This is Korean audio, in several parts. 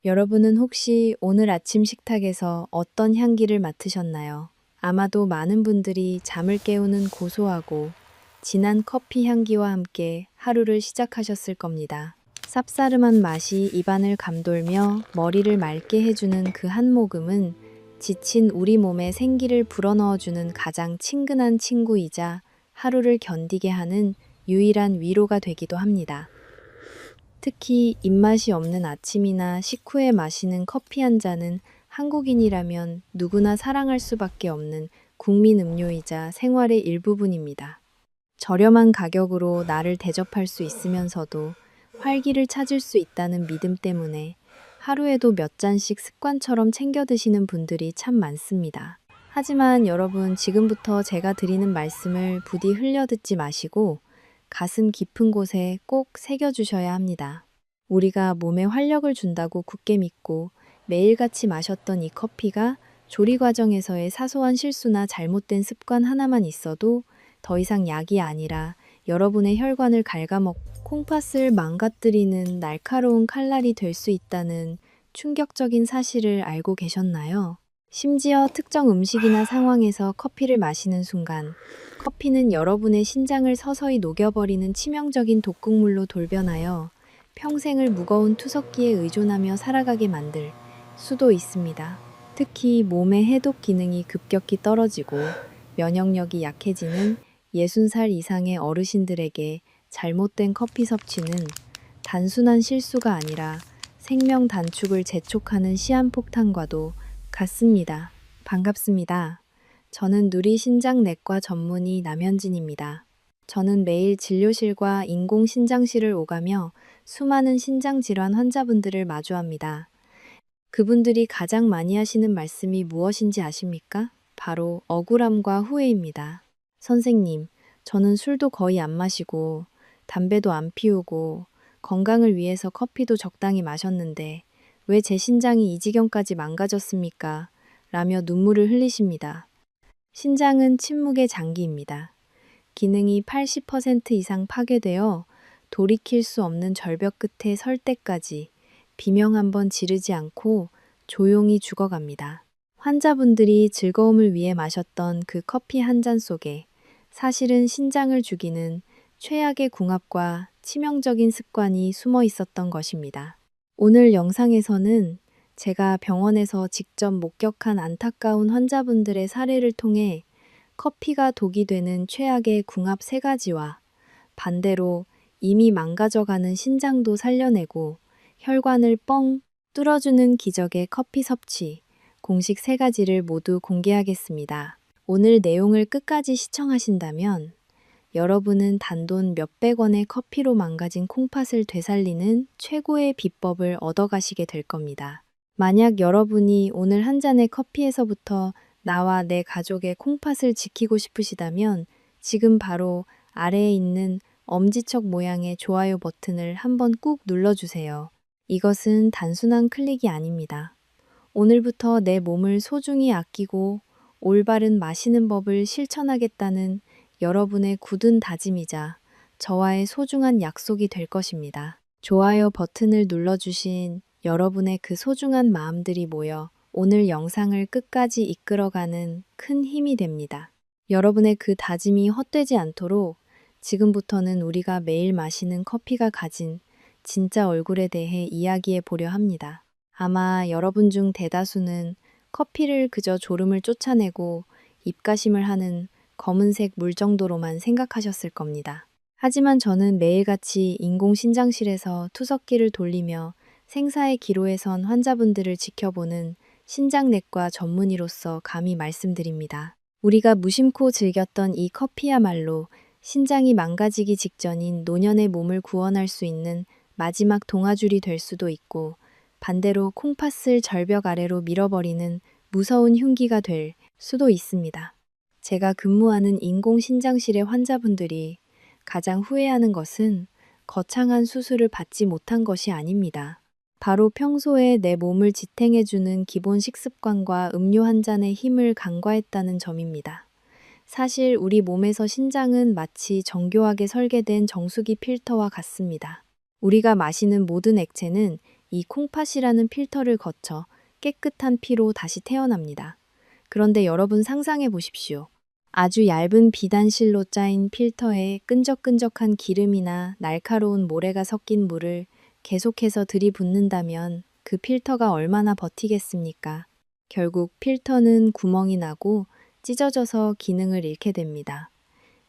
여러분은 혹시 오늘 아침 식탁에서 어떤 향기를 맡으셨나요? 아마도 많은 분들이 잠을 깨우는 고소하고 진한 커피 향기와 함께 하루를 시작하셨을 겁니다. 쌉싸름한 맛이 입안을 감돌며 머리를 맑게 해주는 그 한 모금은 지친 우리 몸에 생기를 불어넣어주는 가장 친근한 친구이자 하루를 견디게 하는 유일한 위로가 되기도 합니다. 특히 입맛이 없는 아침이나 식후에 마시는 커피 한 잔은 한국인이라면 누구나 사랑할 수밖에 없는 국민 음료이자 생활의 일부분입니다. 저렴한 가격으로 나를 대접할 수 있으면서도 활기를 찾을 수 있다는 믿음 때문에 하루에도 몇 잔씩 습관처럼 챙겨 드시는 분들이 참 많습니다. 하지만 여러분, 지금부터 제가 드리는 말씀을 부디 흘려듣지 마시고 가슴 깊은 곳에 꼭 새겨주셔야 합니다. 우리가 몸에 활력을 준다고 굳게 믿고 매일같이 마셨던 이 커피가 조리 과정에서의 사소한 실수나 잘못된 습관 하나만 있어도 더 이상 약이 아니라 여러분의 혈관을 갉아먹고 콩팥을 망가뜨리는 날카로운 칼날이 될 수 있다는 충격적인 사실을 알고 계셨나요? 심지어 특정 음식이나 상황에서 커피를 마시는 순간 커피는 여러분의 신장을 서서히 녹여버리는 치명적인 독극물로 돌변하여 평생을 무거운 투석기에 의존하며 살아가게 만들 수도 있습니다. 특히 몸의 해독 기능이 급격히 떨어지고 면역력이 약해지는 60살 이상의 어르신들에게 잘못된 커피 섭취는 단순한 실수가 아니라 생명 단축을 재촉하는 시한폭탄과도 같습니다. 반갑습니다. 저는 누리신장내과 전문의 남현진입니다. 저는 매일 진료실과 인공신장실을 오가며 수많은 신장질환 환자분들을 마주합니다. 그분들이 가장 많이 하시는 말씀이 무엇인지 아십니까? 바로 억울함과 후회입니다. 선생님, 저는 술도 거의 안 마시고, 담배도 안 피우고, 건강을 위해서 커피도 적당히 마셨는데, 왜 제 신장이 이 지경까지 망가졌습니까? 라며 눈물을 흘리십니다. 신장은 침묵의 장기입니다. 기능이 80% 이상 파괴되어 돌이킬 수 없는 절벽 끝에 설 때까지 비명 한번 지르지 않고 조용히 죽어갑니다. 환자분들이 즐거움을 위해 마셨던 그 커피 한 잔 속에 사실은 신장을 죽이는 최악의 궁합과 치명적인 습관이 숨어 있었던 것입니다. 오늘 영상에서는 제가 병원에서 직접 목격한 안타까운 환자분들의 사례를 통해 커피가 독이 되는 최악의 궁합 3가지와 반대로 이미 망가져가는 신장도 살려내고 혈관을 뻥 뚫어주는 기적의 커피 섭취, 공식 3가지를 모두 공개하겠습니다. 오늘 내용을 끝까지 시청하신다면 여러분은 단돈 몇백 원의 커피로 망가진 콩팥을 되살리는 최고의 비법을 얻어가시게 될 겁니다. 만약 여러분이 오늘 한 잔의 커피에서부터 나와 내 가족의 콩팥을 지키고 싶으시다면 지금 바로 아래에 있는 엄지척 모양의 좋아요 버튼을 한번 꾹 눌러주세요. 이것은 단순한 클릭이 아닙니다. 오늘부터 내 몸을 소중히 아끼고 올바른 마시는 법을 실천하겠다는 여러분의 굳은 다짐이자 저와의 소중한 약속이 될 것입니다. 좋아요 버튼을 눌러주신 여러분의 그 소중한 마음들이 모여 오늘 영상을 끝까지 이끌어가는 큰 힘이 됩니다. 여러분의 그 다짐이 헛되지 않도록 지금부터는 우리가 매일 마시는 커피가 가진 진짜 얼굴에 대해 이야기해 보려 합니다. 아마 여러분 중 대다수는 커피를 그저 졸음을 쫓아내고 입가심을 하는 검은색 물 정도로만 생각하셨을 겁니다. 하지만 저는 매일같이 인공신장실에서 투석기를 돌리며 생사의 기로에 선 환자분들을 지켜보는 신장내과 전문의로서 감히 말씀드립니다. 우리가 무심코 즐겼던 이 커피야말로 신장이 망가지기 직전인 노년의 몸을 구원할 수 있는 마지막 동아줄이 될 수도 있고 반대로 콩팥을 절벽 아래로 밀어버리는 무서운 흉기가 될 수도 있습니다. 제가 근무하는 인공신장실의 환자분들이 가장 후회하는 것은 거창한 수술을 받지 못한 것이 아닙니다. 바로 평소에 내 몸을 지탱해주는 기본 식습관과 음료 한 잔의 힘을 간과했다는 점입니다. 사실 우리 몸에서 신장은 마치 정교하게 설계된 정수기 필터와 같습니다. 우리가 마시는 모든 액체는 이 콩팥이라는 필터를 거쳐 깨끗한 피로 다시 태어납니다. 그런데 여러분 상상해 보십시오. 아주 얇은 비단실로 짜인 필터에 끈적끈적한 기름이나 날카로운 모래가 섞인 물을 계속해서 들이붓는다면 그 필터가 얼마나 버티겠습니까? 결국 필터는 구멍이 나고 찢어져서 기능을 잃게 됩니다.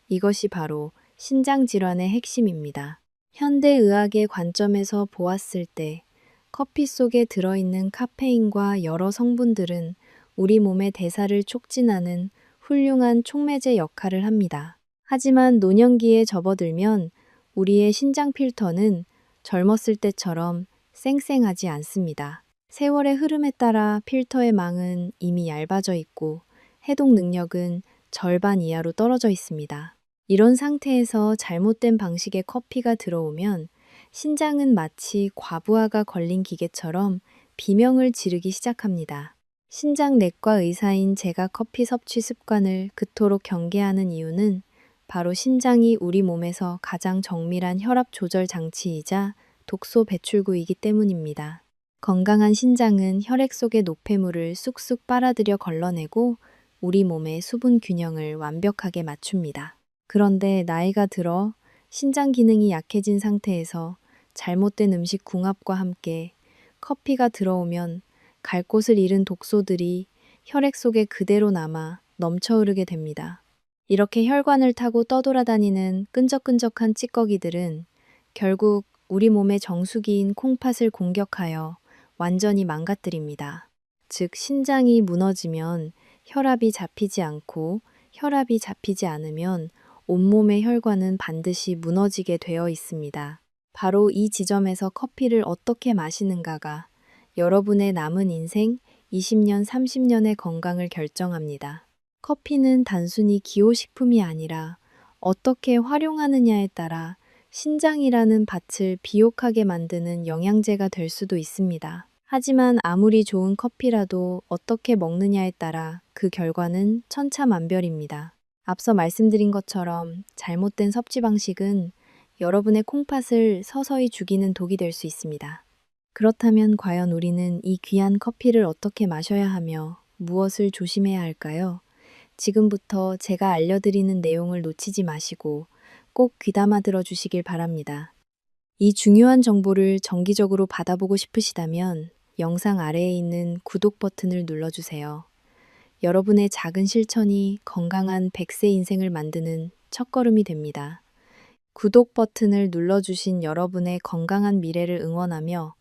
이것이 바로 신장 질환의 핵심입니다. 현대의학의 관점에서 보았을 때 커피 속에 들어있는 카페인과 여러 성분들은 우리 몸의 대사를 촉진하는 훌륭한 촉매제 역할을 합니다. 하지만 노년기에 접어들면 우리의 신장 필터는 젊었을 때처럼 쌩쌩하지 않습니다. 세월의 흐름에 따라 필터의 망은 이미 얇아져 있고 해독 능력은 절반 이하로 떨어져 있습니다. 이런 상태에서 잘못된 방식의 커피가 들어오면 신장은 마치 과부하가 걸린 기계처럼 비명을 지르기 시작합니다. 신장내과 의사인 제가 커피 섭취 습관을 그토록 경계하는 이유는 바로 신장이 우리 몸에서 가장 정밀한 혈압 조절 장치이자 독소 배출구이기 때문입니다. 건강한 신장은 혈액 속의 노폐물을 쑥쑥 빨아들여 걸러내고 우리 몸의 수분 균형을 완벽하게 맞춥니다. 그런데 나이가 들어 신장 기능이 약해진 상태에서 잘못된 음식 궁합과 함께 커피가 들어오면 갈 곳을 잃은 독소들이 혈액 속에 그대로 남아 넘쳐 흐르게 됩니다. 이렇게 혈관을 타고 떠돌아다니는 끈적끈적한 찌꺼기들은 결국 우리 몸의 정수기인 콩팥을 공격하여 완전히 망가뜨립니다. 즉, 신장이 무너지면 혈압이 잡히지 않고 혈압이 잡히지 않으면 온몸의 혈관은 반드시 무너지게 되어 있습니다. 바로 이 지점에서 커피를 어떻게 마시는가가 여러분의 남은 인생 20년, 30년의 건강을 결정합니다. 커피는 단순히 기호식품이 아니라 어떻게 활용하느냐에 따라 신장이라는 밭을 비옥하게 만드는 영양제가 될 수도 있습니다. 하지만 아무리 좋은 커피라도 어떻게 먹느냐에 따라 그 결과는 천차만별입니다. 앞서 말씀드린 것처럼 잘못된 섭취 방식은 여러분의 콩팥을 서서히 죽이는 독이 될 수 있습니다. 그렇다면 과연 우리는 이 귀한 커피를 어떻게 마셔야 하며 무엇을 조심해야 할까요? 지금부터 제가 알려드리는 내용을 놓치지 마시고 꼭 귀담아 들어주시길 바랍니다. 이 중요한 정보를 정기적으로 받아보고 싶으시다면 영상 아래에 있는 구독 버튼을 눌러주세요. 여러분의 작은 실천이 건강한 100세 인생을 만드는 첫걸음이 됩니다. 구독 버튼을 눌러주신 여러분의 건강한 미래를 응원하며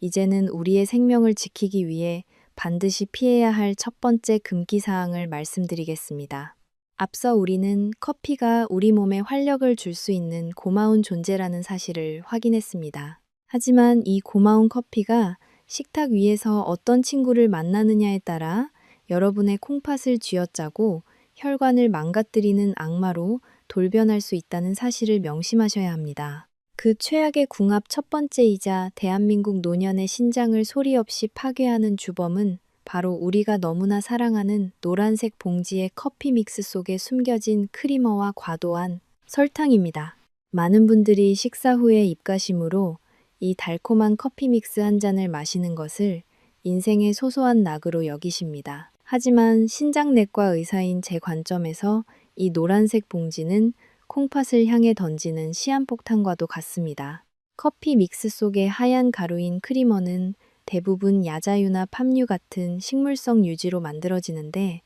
이제는 우리의 생명을 지키기 위해 반드시 피해야 할 첫 번째 금기 사항을 말씀드리겠습니다. 앞서 우리는 커피가 우리 몸에 활력을 줄 수 있는 고마운 존재라는 사실을 확인했습니다. 하지만 이 고마운 커피가 식탁 위에서 어떤 친구를 만나느냐에 따라 여러분의 콩팥을 쥐어짜고 혈관을 망가뜨리는 악마로 돌변할 수 있다는 사실을 명심하셔야 합니다. 그 최악의 궁합 첫 번째이자 대한민국 노년의 신장을 소리 없이 파괴하는 주범은 바로 우리가 너무나 사랑하는 노란색 봉지의 커피 믹스 속에 숨겨진 크리머와 과도한 설탕입니다. 많은 분들이 식사 후에 입가심으로 이 달콤한 커피 믹스 한 잔을 마시는 것을 인생의 소소한 낙으로 여기십니다. 하지만 신장내과 의사인 제 관점에서 이 노란색 봉지는 콩팥을 향해 던지는 시한폭탄과도 같습니다. 커피 믹스 속의 하얀 가루인 크리머는 대부분 야자유나 팜유 같은 식물성 유지로 만들어지는데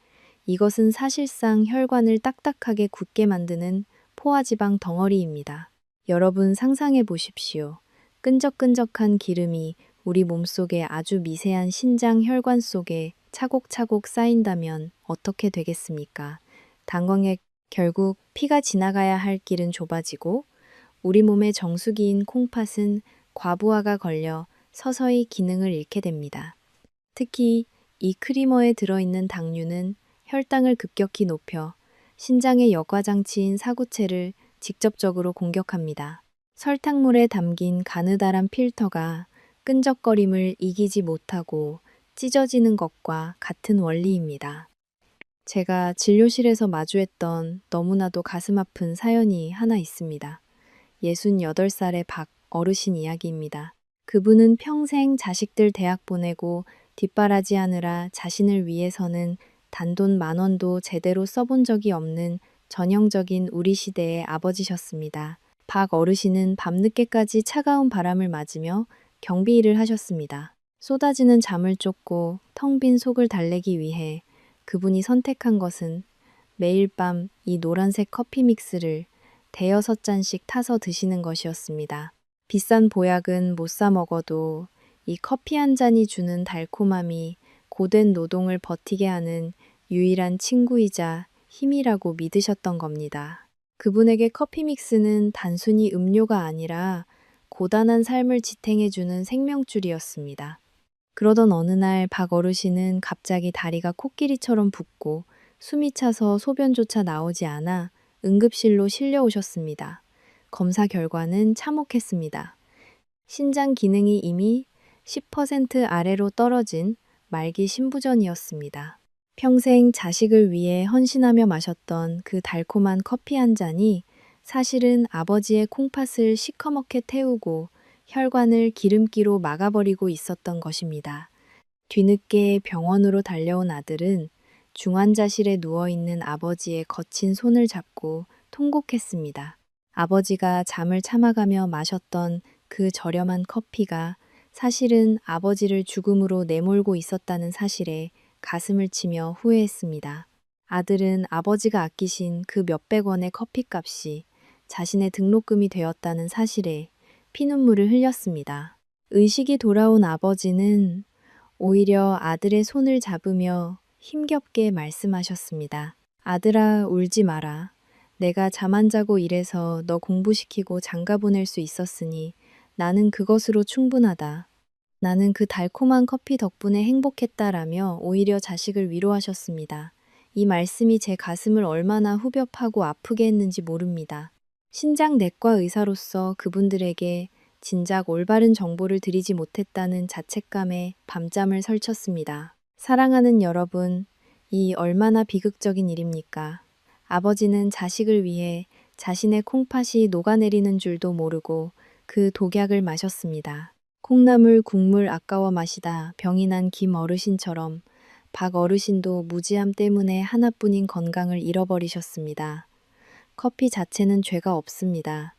이것은 사실상 혈관을 딱딱하게 굳게 만드는 포화지방 덩어리입니다. 여러분 상상해 보십시오. 끈적끈적한 기름이 우리 몸속의 아주 미세한 신장 혈관 속에 차곡차곡 쌓인다면 어떻게 되겠습니까? 당광에 결국 피가 지나가야 할 길은 좁아지고 우리 몸의 정수기인 콩팥은 과부하가 걸려 서서히 기능을 잃게 됩니다. 특히 이 크리머에 들어있는 당류는 혈당을 급격히 높여 신장의 역과장치인 사구체를 직접적으로 공격합니다. 설탕물에 담긴 가느다란 필터가 끈적거림을 이기지 못하고 찢어지는 것과 같은 원리입니다. 제가 진료실에서 마주했던 너무나도 가슴 아픈 사연이 하나 있습니다. 68살의 박 어르신 이야기입니다. 그분은 평생 자식들 대학 보내고 뒷바라지하느라 자신을 위해서는 단돈 10,000원도 제대로 써본 적이 없는 전형적인 우리 시대의 아버지셨습니다. 박 어르신은 밤늦게까지 차가운 바람을 맞으며 경비 일을 하셨습니다. 쏟아지는 잠을 쫓고 텅 빈 속을 달래기 위해 그분이 선택한 것은 매일 밤 이 노란색 커피 믹스를 대여섯 잔씩 타서 드시는 것이었습니다. 비싼 보약은 못 사 먹어도 이 커피 한 잔이 주는 달콤함이 고된 노동을 버티게 하는 유일한 친구이자 힘이라고 믿으셨던 겁니다. 그분에게 커피 믹스는 단순히 음료가 아니라 고단한 삶을 지탱해주는 생명줄이었습니다. 그러던 어느 날 박 어르신은 갑자기 다리가 코끼리처럼 붓고 숨이 차서 소변조차 나오지 않아 응급실로 실려오셨습니다. 검사 결과는 참혹했습니다. 신장 기능이 이미 10% 아래로 떨어진 말기 신부전이었습니다. 평생 자식을 위해 헌신하며 마셨던 그 달콤한 커피 한 잔이 사실은 아버지의 콩팥을 시커멓게 태우고 혈관을 기름기로 막아버리고 있었던 것입니다. 뒤늦게 병원으로 달려온 아들은 중환자실에 누워있는 아버지의 거친 손을 잡고 통곡했습니다. 아버지가 잠을 참아가며 마셨던 그 저렴한 커피가 사실은 아버지를 죽음으로 내몰고 있었다는 사실에 가슴을 치며 후회했습니다. 아들은 아버지가 아끼신 그 몇백 원의 커피값이 자신의 등록금이 되었다는 사실에 피눈물을 흘렸습니다. 의식이 돌아온 아버지는 오히려 아들의 손을 잡으며 힘겹게 말씀하셨습니다. 아들아, 울지 마라. 내가 잠 안 자고 일해서 너 공부시키고 장가 보낼 수 있었으니 나는 그것으로 충분하다. 나는 그 달콤한 커피 덕분에 행복했다라며 오히려 자식을 위로하셨습니다. 이 말씀이 제 가슴을 얼마나 후벼파고 아프게 했는지 모릅니다. 신장내과 의사로서 그분들에게 진작 올바른 정보를 드리지 못했다는 자책감에 밤잠을 설쳤습니다. 사랑하는 여러분, 이 얼마나 비극적인 일입니까? 아버지는 자식을 위해 자신의 콩팥이 녹아내리는 줄도 모르고 그 독약을 마셨습니다. 콩나물 국물 아까워 마시다 병이 난 김 어르신처럼 박 어르신도 무지함 때문에 하나뿐인 건강을 잃어버리셨습니다. 커피 자체는 죄가 없습니다.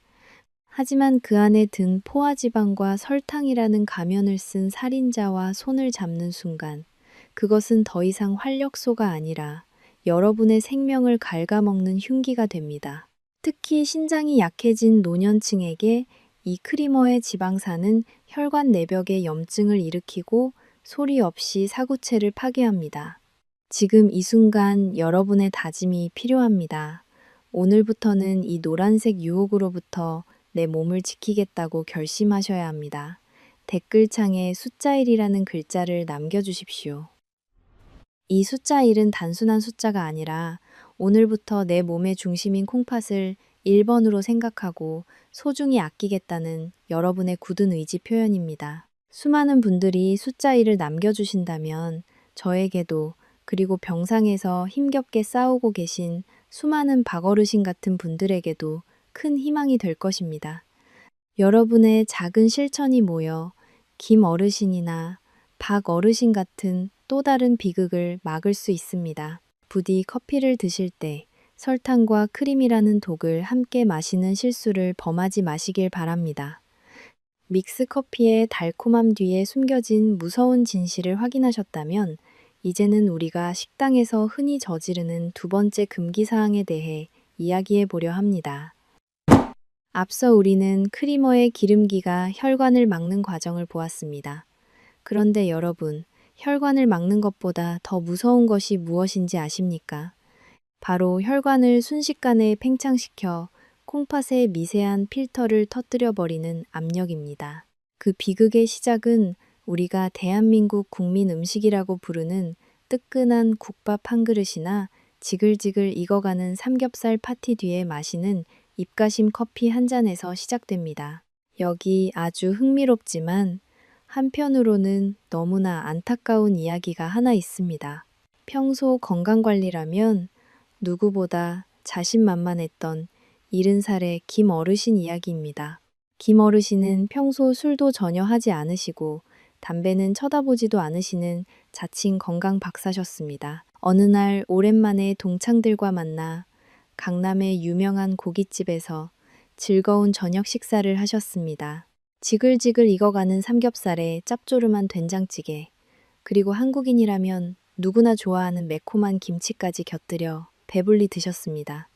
하지만 그 안에 든 포화지방과 설탕이라는 가면을 쓴 살인자와 손을 잡는 순간 그것은 더 이상 활력소가 아니라 여러분의 생명을 갉아먹는 흉기가 됩니다. 특히 신장이 약해진 노년층에게 이 크리머의 지방산은 혈관 내벽에 염증을 일으키고 소리 없이 사구체를 파괴합니다. 지금 이 순간 여러분의 다짐이 필요합니다. 오늘부터는 이 노란색 유혹으로부터 내 몸을 지키겠다고 결심하셔야 합니다. 댓글창에 숫자 1이라는 글자를 남겨주십시오. 이 숫자 1은 단순한 숫자가 아니라 오늘부터 내 몸의 중심인 콩팥을 1번으로 생각하고 소중히 아끼겠다는 여러분의 굳은 의지 표현입니다. 수많은 분들이 숫자 1을 남겨주신다면 저에게도 그리고 병상에서 힘겹게 싸우고 계신 수많은 박어르신 같은 분들에게도 큰 희망이 될 것입니다. 여러분의 작은 실천이 모여 김 어르신이나 박 어르신 같은 또 다른 비극을 막을 수 있습니다. 부디 커피를 드실 때 설탕과 크림이라는 독을 함께 마시는 실수를 범하지 마시길 바랍니다. 믹스 커피의 달콤함 뒤에 숨겨진 무서운 진실을 확인하셨다면 이제는 우리가 식당에서 흔히 저지르는 두 번째 금기 사항에 대해 이야기해 보려 합니다. 앞서 우리는 크리머의 기름기가 혈관을 막는 과정을 보았습니다. 그런데 여러분, 혈관을 막는 것보다 더 무서운 것이 무엇인지 아십니까? 바로 혈관을 순식간에 팽창시켜 콩팥의 미세한 필터를 터뜨려버리는 압력입니다. 그 비극의 시작은 우리가 대한민국 국민 음식이라고 부르는 뜨끈한 국밥 한 그릇이나 지글지글 익어가는 삼겹살 파티 뒤에 마시는 입가심 커피 한 잔에서 시작됩니다. 여기 아주 흥미롭지만 한편으로는 너무나 안타까운 이야기가 하나 있습니다. 평소 건강관리라면 누구보다 자신만만했던 70살의 김 어르신 이야기입니다. 김 어르신은 평소 술도 전혀 하지 않으시고 담배는 쳐다보지도 않으시는 자칭 건강 박사셨습니다. 어느 날 오랜만에 동창들과 만나 강남의 유명한 고깃집에서 즐거운 저녁 식사를 하셨습니다. 지글지글 익어가는 삼겹살에 짭조름한 된장찌개, 그리고 한국인이라면 누구나 좋아하는 매콤한 김치까지 곁들여 배불리 드셨습니다.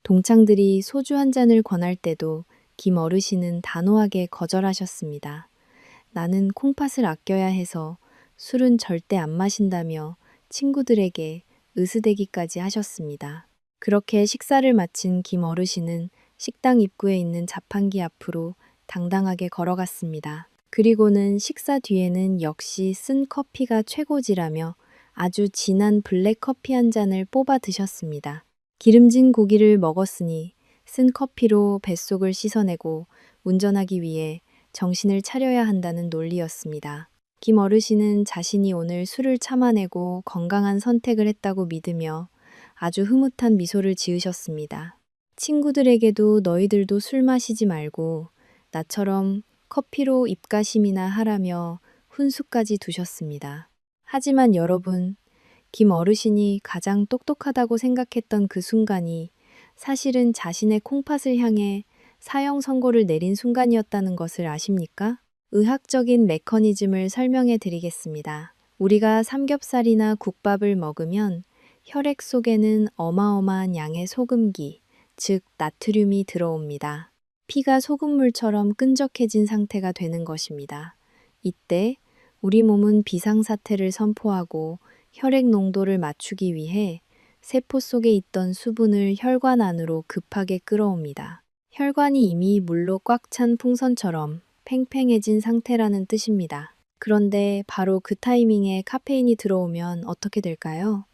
동창들이 소주 한 잔을 권할 때도 김 어르신은 단호하게 거절하셨습니다. 나는 콩팥을 아껴야 해서 술은 절대 안 마신다며 친구들에게 으스대기까지 하셨습니다. 그렇게 식사를 마친 김 어르신은 식당 입구에 있는 자판기 앞으로 당당하게 걸어갔습니다. 그리고는 식사 뒤에는 역시 쓴 커피가 최고지라며 아주 진한 블랙 커피 한 잔을 뽑아 드셨습니다. 기름진 고기를 먹었으니 쓴 커피로 뱃속을 씻어내고 운전하기 위해 정신을 차려야 한다는 논리였습니다. 김 어르신은 자신이 오늘 술을 참아내고 건강한 선택을 했다고 믿으며 아주 흐뭇한 미소를 지으셨습니다. 친구들에게도 너희들도 술 마시지 말고 나처럼 커피로 입가심이나 하라며 훈수까지 두셨습니다. 하지만 여러분, 김 어르신이 가장 똑똑하다고 생각했던 그 순간이 사실은 자신의 콩팥을 향해 사형 선고를 내린 순간이었다는 것을 아십니까? 의학적인 메커니즘을 설명해 드리겠습니다. 우리가 삼겹살이나 국밥을 먹으면 혈액 속에는 어마어마한 양의 소금기, 즉 나트륨이 들어옵니다. 피가 소금물처럼 끈적해진 상태가 되는 것입니다. 이때 우리 몸은 비상사태를 선포하고 혈액 농도를 맞추기 위해 세포 속에 있던 수분을 혈관 안으로 급하게 끌어옵니다. 혈관이 이미 물로 꽉 찬 풍선처럼 팽팽해진 상태라는 뜻입니다. 그런데 바로 그 타이밍에 카페인이 들어오면 어떻게 될까요?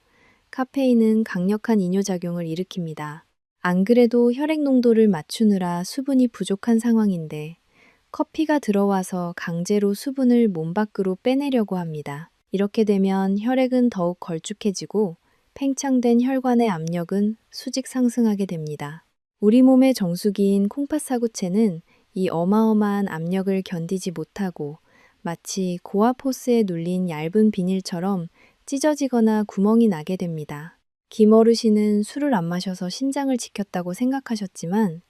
카페인은 강력한 이뇨작용을 일으킵니다. 안 그래도 혈액 농도를 맞추느라 수분이 부족한 상황인데 커피가 들어와서 강제로 수분을 몸 밖으로 빼내려고 합니다. 이렇게 되면 혈액은 더욱 걸쭉해지고 팽창된 혈관의 압력은 수직 상승하게 됩니다. 우리 몸의 정수기인 콩팥 사구체는 이 어마어마한 압력을 견디지 못하고 마치 고압 호스에 눌린 얇은 비닐처럼 찢어지거나 구멍이 나게 됩니다. 김 어르신은 술을 안 마셔서 신장을 지켰다고 생각하셨지만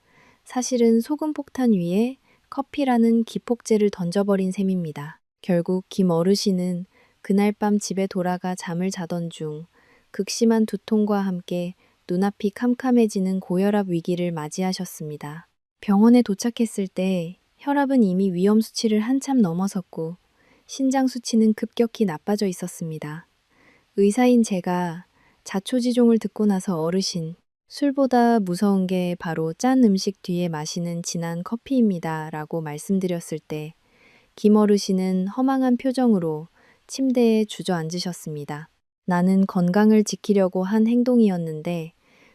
사실은 소금 폭탄 위에 커피라는 기폭제를 던져버린 셈입니다. 결국 김 어르신은 그날 밤 집에 돌아가 잠을 자던 중 극심한 두통과 함께 눈앞이 캄캄해지는 고혈압 위기를 맞이하셨습니다. 병원에 도착했을 때 혈압은 이미 위험 수치를 한참 넘어섰고 신장 수치는 급격히 나빠져 있었습니다. 의사인 제가 자초지종을 듣고 나서 어르신, 술보다 무서운 게 바로 짠 음식 뒤에 마시는 진한 커피입니다 라고 말씀드렸을 때 김 어르신은 허망한 표정으로 침대에 주저앉으셨습니다. 나는 건강을 지키려고 한 행동이었는데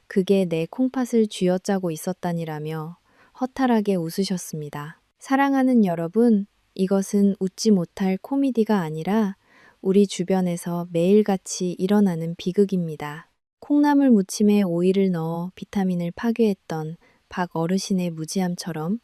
그게 내 콩팥을 쥐어짜고 있었다니라며 허탈하게 웃으셨습니다. 사랑하는 여러분, 이것은 웃지 못할 코미디가 아니라 우리 주변에서 매일같이 일어나는 비극입니다. 콩나물 무침에 오이를 넣어 비타민을 파괴했던 박 어르신의 무지함처럼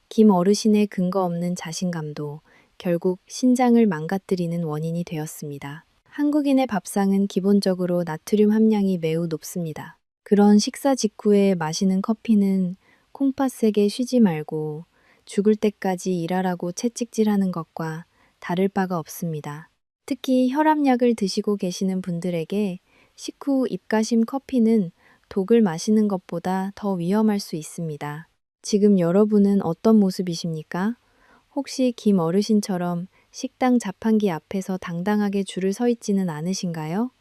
김 어르신의 근거 없는 자신감도 결국 신장을 망가뜨리는 원인이 되었습니다. 한국인의 밥상은 기본적으로 나트륨 함량이 매우 높습니다. 그런 식사 직후에 마시는 커피는 콩팥에게 쉬지 말고 죽을 때까지 일하라고 채찍질하는 것과 다를 바가 없습니다. 특히 혈압약을 드시고 계시는 분들에게 식후 입가심 커피는 독을 마시는 것보다 더 위험할 수 있습니다. 지금 여러분은 어떤 모습이십니까? 혹시 김 어르신처럼 식당 자판기 앞에서 당당하게 줄을 서 있지는 않으신가요?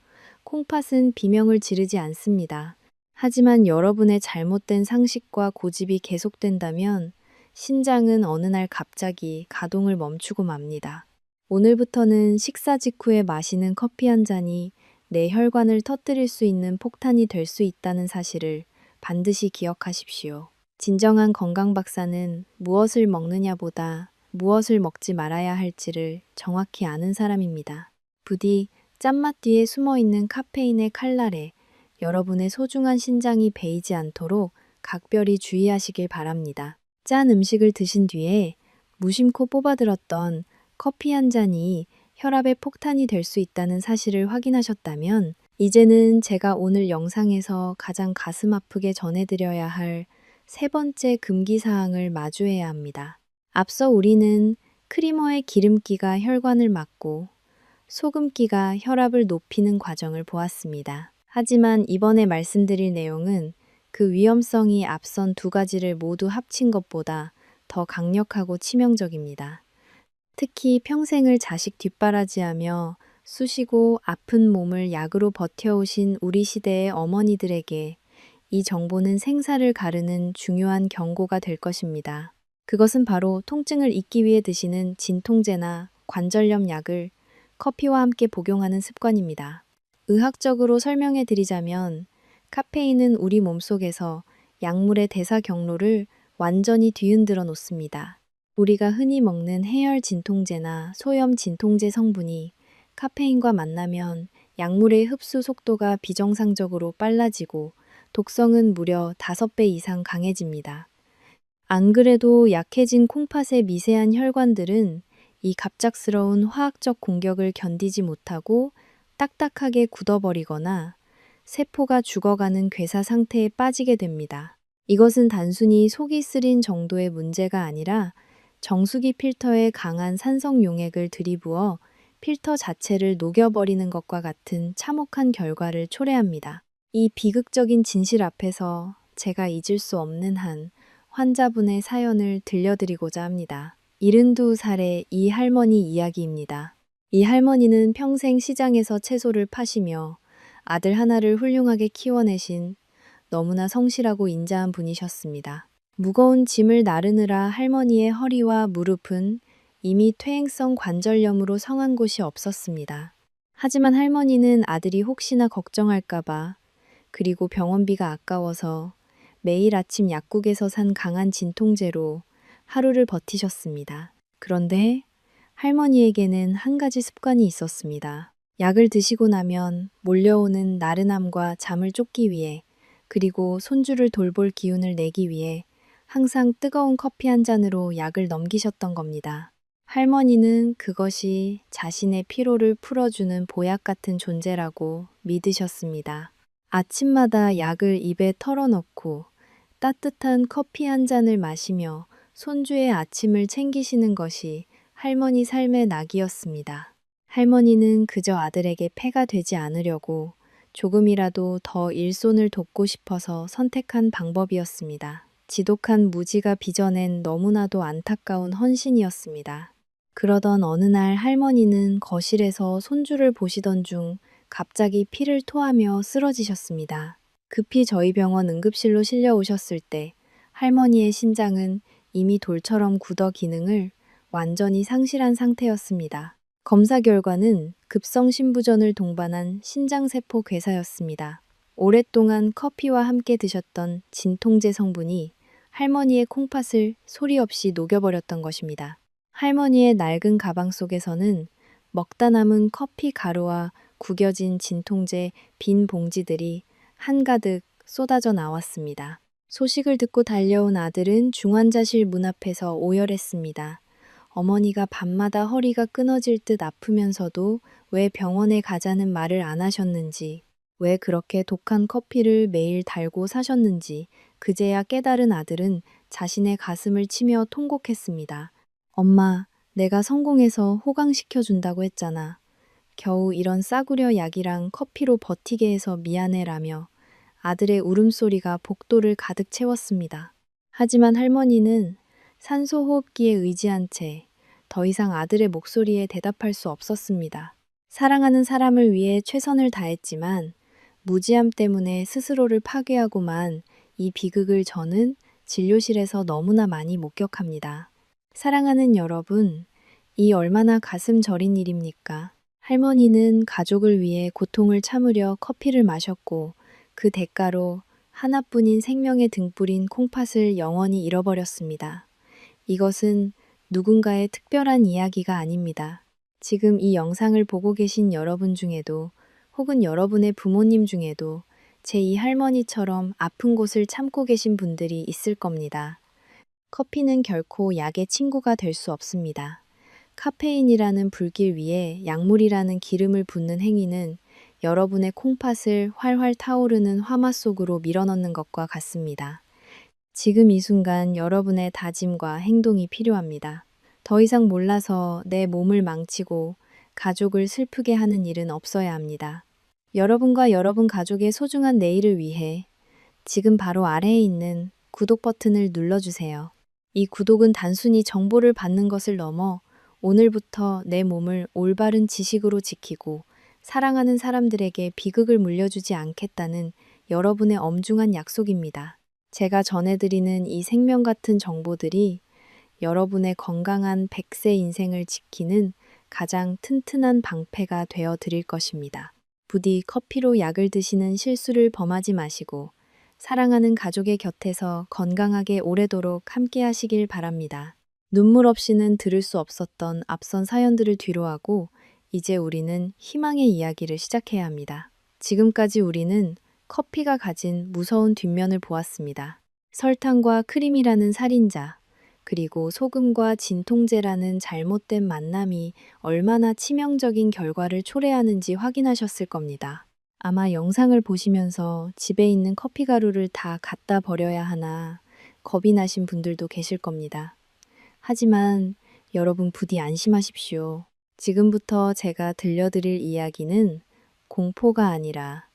콩팥은 비명을 지르지 않습니다. 하지만 여러분의 잘못된 상식과 고집이 계속된다면 신장은 어느 날 갑자기 가동을 멈추고 맙니다. 오늘부터는 식사 직후에 마시는 커피 한 잔이 내 혈관을 터뜨릴 수 있는 폭탄이 될 수 있다는 사실을 반드시 기억하십시오. 진정한 건강 박사는 무엇을 먹느냐보다 무엇을 먹지 말아야 할지를 정확히 아는 사람입니다. 부디 짠맛 뒤에 숨어있는 카페인의 칼날에 여러분의 소중한 신장이 베이지 않도록 각별히 주의하시길 바랍니다. 짠 음식을 드신 뒤에 무심코 뽑아들었던 커피 한 잔이 혈압의 폭탄이 될 수 있다는 사실을 확인하셨다면 이제는 제가 오늘 영상에서 가장 가슴 아프게 전해드려야 할 세 번째 금기 사항을 마주해야 합니다. 앞서 우리는 크리머의 기름기가 혈관을 막고 소금기가 혈압을 높이는 과정을 보았습니다. 하지만 이번에 말씀드릴 내용은 그 위험성이 앞선 두 가지를 모두 합친 것보다 더 강력하고 치명적입니다. 특히 평생을 자식 뒷바라지하며 쑤시고 아픈 몸을 약으로 버텨오신 우리 시대의 어머니들에게 이 정보는 생사를 가르는 중요한 경고가 될 것입니다. 그것은 바로 통증을 잊기 위해 드시는 진통제나 관절염 약을 커피와 함께 복용하는 습관입니다. 의학적으로 설명해 드리자면 카페인은 우리 몸속에서 약물의 대사 경로를 완전히 뒤흔들어 놓습니다. 우리가 흔히 먹는 해열 진통제나 소염 진통제 성분이 카페인과 만나면 약물의 흡수 속도가 비정상적으로 빨라지고 독성은 무려 5배 이상 강해집니다. 안 그래도 약해진 콩팥의 미세한 혈관들은 이 갑작스러운 화학적 공격을 견디지 못하고 딱딱하게 굳어버리거나 세포가 죽어가는 괴사 상태에 빠지게 됩니다. 이것은 단순히 속이 쓰린 정도의 문제가 아니라 정수기 필터에 강한 산성 용액을 들이부어 필터 자체를 녹여버리는 것과 같은 참혹한 결과를 초래합니다. 이 비극적인 진실 앞에서 제가 잊을 수 없는 한 환자분의 사연을 들려드리고자 합니다. 72살의 이 할머니 이야기입니다. 이 할머니는 평생 시장에서 채소를 파시며 아들 하나를 훌륭하게 키워내신 너무나 성실하고 인자한 분이셨습니다. 무거운 짐을 나르느라 할머니의 허리와 무릎은 이미 퇴행성 관절염으로 성한 곳이 없었습니다. 하지만 할머니는 아들이 혹시나 걱정할까봐 그리고 병원비가 아까워서 매일 아침 약국에서 산 강한 진통제로 하루를 버티셨습니다. 그런데 할머니에게는 한 가지 습관이 있었습니다. 약을 드시고 나면 몰려오는 나른함과 잠을 쫓기 위해 그리고 손주를 돌볼 기운을 내기 위해 항상 뜨거운 커피 한 잔으로 약을 넘기셨던 겁니다. 할머니는 그것이 자신의 피로를 풀어주는 보약 같은 존재라고 믿으셨습니다. 아침마다 약을 입에 털어넣고 따뜻한 커피 한 잔을 마시며 손주의 아침을 챙기시는 것이 할머니 삶의 낙이었습니다. 할머니는 그저 아들에게 폐가 되지 않으려고 조금이라도 더 일손을 돕고 싶어서 선택한 방법이었습니다. 지독한 무지가 빚어낸 너무나도 안타까운 헌신이었습니다. 그러던 어느 날 할머니는 거실에서 손주를 보시던 중 갑자기 피를 토하며 쓰러지셨습니다. 급히 저희 병원 응급실로 실려오셨을 때 할머니의 심장은 이미 돌처럼 굳어 기능을 완전히 상실한 상태였습니다. 검사 결과는 급성심부전을 동반한 신장세포 괴사였습니다. 오랫동안 커피와 함께 드셨던 진통제 성분이 할머니의 콩팥을 소리 없이 녹여버렸던 것입니다. 할머니의 낡은 가방 속에서는 먹다 남은 커피 가루와 구겨진 진통제 빈 봉지들이 한가득 쏟아져 나왔습니다. 소식을 듣고 달려온 아들은 중환자실 문 앞에서 오열했습니다. 어머니가 밤마다 허리가 끊어질 듯 아프면서도 왜 병원에 가자는 말을 안 하셨는지, 왜 그렇게 독한 커피를 매일 달고 사셨는지 그제야 깨달은 아들은 자신의 가슴을 치며 통곡했습니다. 엄마, 내가 성공해서 호강시켜준다고 했잖아. 겨우 이런 싸구려 약이랑 커피로 버티게 해서 미안해라며 아들의 울음소리가 복도를 가득 채웠습니다. 하지만 할머니는 산소호흡기에 의지한 채 더 이상 아들의 목소리에 대답할 수 없었습니다. 사랑하는 사람을 위해 최선을 다했지만 무지함 때문에 스스로를 파괴하고만 이 비극을 저는 진료실에서 너무나 많이 목격합니다. 사랑하는 여러분, 이 얼마나 가슴 저린 일입니까? 할머니는 가족을 위해 고통을 참으려 커피를 마셨고 그 대가로 하나뿐인 생명의 등불인 콩팥을 영원히 잃어버렸습니다. 이것은 누군가의 특별한 이야기가 아닙니다. 지금 이 영상을 보고 계신 여러분 중에도 혹은 여러분의 부모님 중에도 제 이 할머니처럼 아픈 곳을 참고 계신 분들이 있을 겁니다. 커피는 결코 약의 친구가 될 수 없습니다. 카페인이라는 불길 위에 약물이라는 기름을 붓는 행위는 여러분의 콩팥을 활활 타오르는 화마 속으로 밀어넣는 것과 같습니다. 지금 이 순간 여러분의 다짐과 행동이 필요합니다. 더 이상 몰라서 내 몸을 망치고 가족을 슬프게 하는 일은 없어야 합니다. 여러분과 여러분 가족의 소중한 내일을 위해 지금 바로 아래에 있는 구독 버튼을 눌러주세요. 이 구독은 단순히 정보를 받는 것을 넘어 오늘부터 내 몸을 올바른 지식으로 지키고 사랑하는 사람들에게 비극을 물려주지 않겠다는 여러분의 엄중한 약속입니다. 제가 전해드리는 이 생명 같은 정보들이 여러분의 건강한 100세 인생을 지키는 가장 튼튼한 방패가 되어 드릴 것입니다. 부디 커피로 약을 드시는 실수를 범하지 마시고 사랑하는 가족의 곁에서 건강하게 오래도록 함께 하시길 바랍니다. 눈물 없이는 들을 수 없었던 앞선 사연들을 뒤로하고 이제 우리는 희망의 이야기를 시작해야 합니다. 지금까지 우리는 커피가 가진 무서운 뒷면을 보았습니다. 설탕과 크림이라는 살인자, 그리고 소금과 진통제라는 잘못된 만남이 얼마나 치명적인 결과를 초래하는지 확인하셨을 겁니다. 아마 영상을 보시면서 집에 있는 커피 가루를 다 갖다 버려야 하나 겁이 나신 분들도 계실 겁니다. 하지만 여러분 부디 안심하십시오. 지금부터 제가 들려드릴 이야기는 공포가 아니라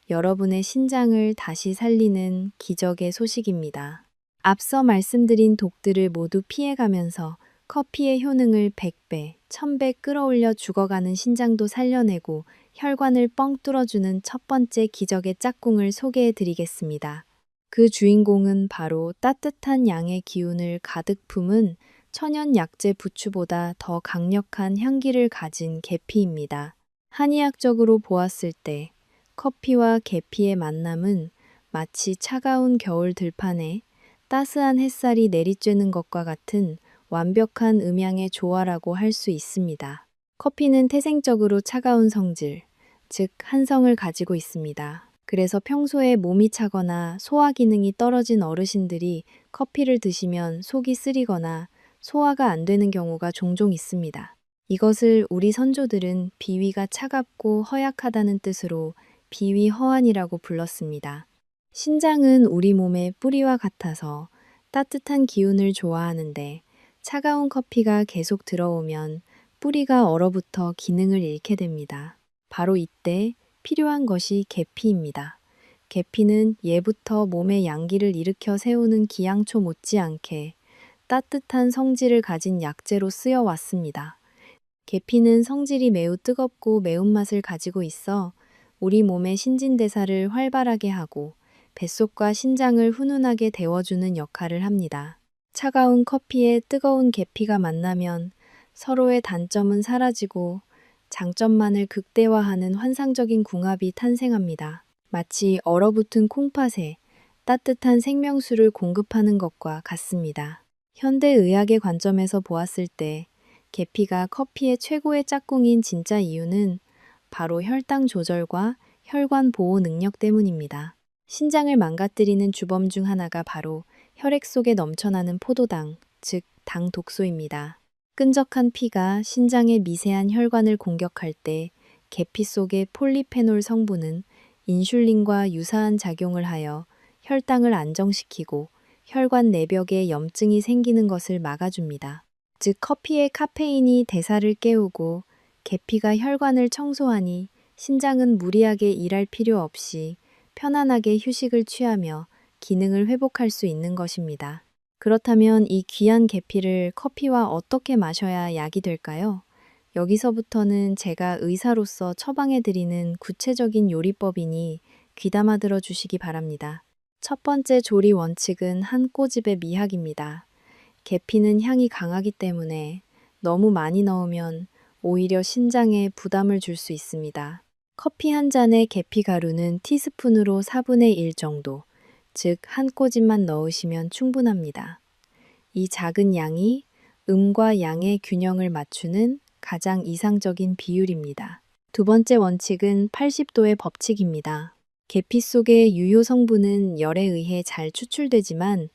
여러분의 신장을 다시 살리는 기적의 소식입니다. 앞서 말씀드린 독들을 모두 피해가면서 커피의 효능을 100배, 1000배 끌어올려 죽어가는 신장도 살려내고 혈관을 뻥 뚫어주는 첫 번째 기적의 짝꿍을 소개해 드리겠습니다. 그 주인공은 바로 따뜻한 양의 기운을 가득 품은 천연 약재 부추보다 더 강력한 향기를 가진 계피입니다. 한의학적으로 보았을 때 커피와 계피의 만남은 마치 차가운 겨울 들판에 따스한 햇살이 내리쬐는 것과 같은 완벽한 음양의 조화라고 할 수 있습니다. 커피는 태생적으로 차가운 성질, 즉 한성을 가지고 있습니다. 그래서 평소에 몸이 차거나 소화 기능이 떨어진 어르신들이 커피를 드시면 속이 쓰리거나 소화가 안 되는 경우가 종종 있습니다. 이것을 우리 선조들은 비위가 차갑고 허약하다는 뜻으로 비위허한이라고 불렀습니다. 신장은 우리 몸의 뿌리와 같아서 따뜻한 기운을 좋아하는데 차가운 커피가 계속 들어오면 뿌리가 얼어붙어 기능을 잃게 됩니다. 바로 이때 필요한 것이 계피입니다. 계피는 예부터 몸의 양기를 일으켜 세우는 기양초 못지않게 따뜻한 성질을 가진 약재로 쓰여 왔습니다. 계피는 성질이 매우 뜨겁고 매운맛을 가지고 있어 우리 몸의 신진대사를 활발하게 하고 뱃속과 신장을 훈훈하게 데워주는 역할을 합니다. 차가운 커피에 뜨거운 계피가 만나면 서로의 단점은 사라지고 장점만을 극대화하는 환상적인 궁합이 탄생합니다. 마치 얼어붙은 콩팥에 따뜻한 생명수를 공급하는 것과 같습니다. 현대의학의 관점에서 보았을 때 계피가 커피의 최고의 짝꿍인 진짜 이유는 바로 혈당 조절과 혈관 보호 능력 때문입니다. 신장을 망가뜨리는 주범 중 하나가 바로 혈액 속에 넘쳐나는 포도당, 즉 당 독소입니다. 끈적한 피가 신장의 미세한 혈관을 공격할 때 계피 속의 폴리페놀 성분은 인슐린과 유사한 작용을 하여 혈당을 안정시키고 혈관 내벽에 염증이 생기는 것을 막아줍니다. 즉 커피의 카페인이 대사를 깨우고 계피가 혈관을 청소하니 신장은 무리하게 일할 필요 없이 편안하게 휴식을 취하며 기능을 회복할 수 있는 것입니다. 그렇다면 이 귀한 계피를 커피와 어떻게 마셔야 약이 될까요? 여기서부터는 제가 의사로서 처방해드리는 구체적인 요리법이니 귀담아 들어주시기 바랍니다. 첫 번째 조리 원칙은 한 꼬집의 미학입니다. 계피는 향이 강하기 때문에 너무 많이 넣으면 오히려 신장에 부담을 줄 수 있습니다. 커피 한 잔에 계피 가루는 티스푼으로 4분의 1 정도, 즉 한 꼬집만 넣으시면 충분합니다. 이 작은 양이 음과 양의 균형을 맞추는 가장 이상적인 비율입니다. 두 번째 원칙은 80도의 법칙입니다. 계피 속의 유효 성분은 열에 의해 잘 추출되지만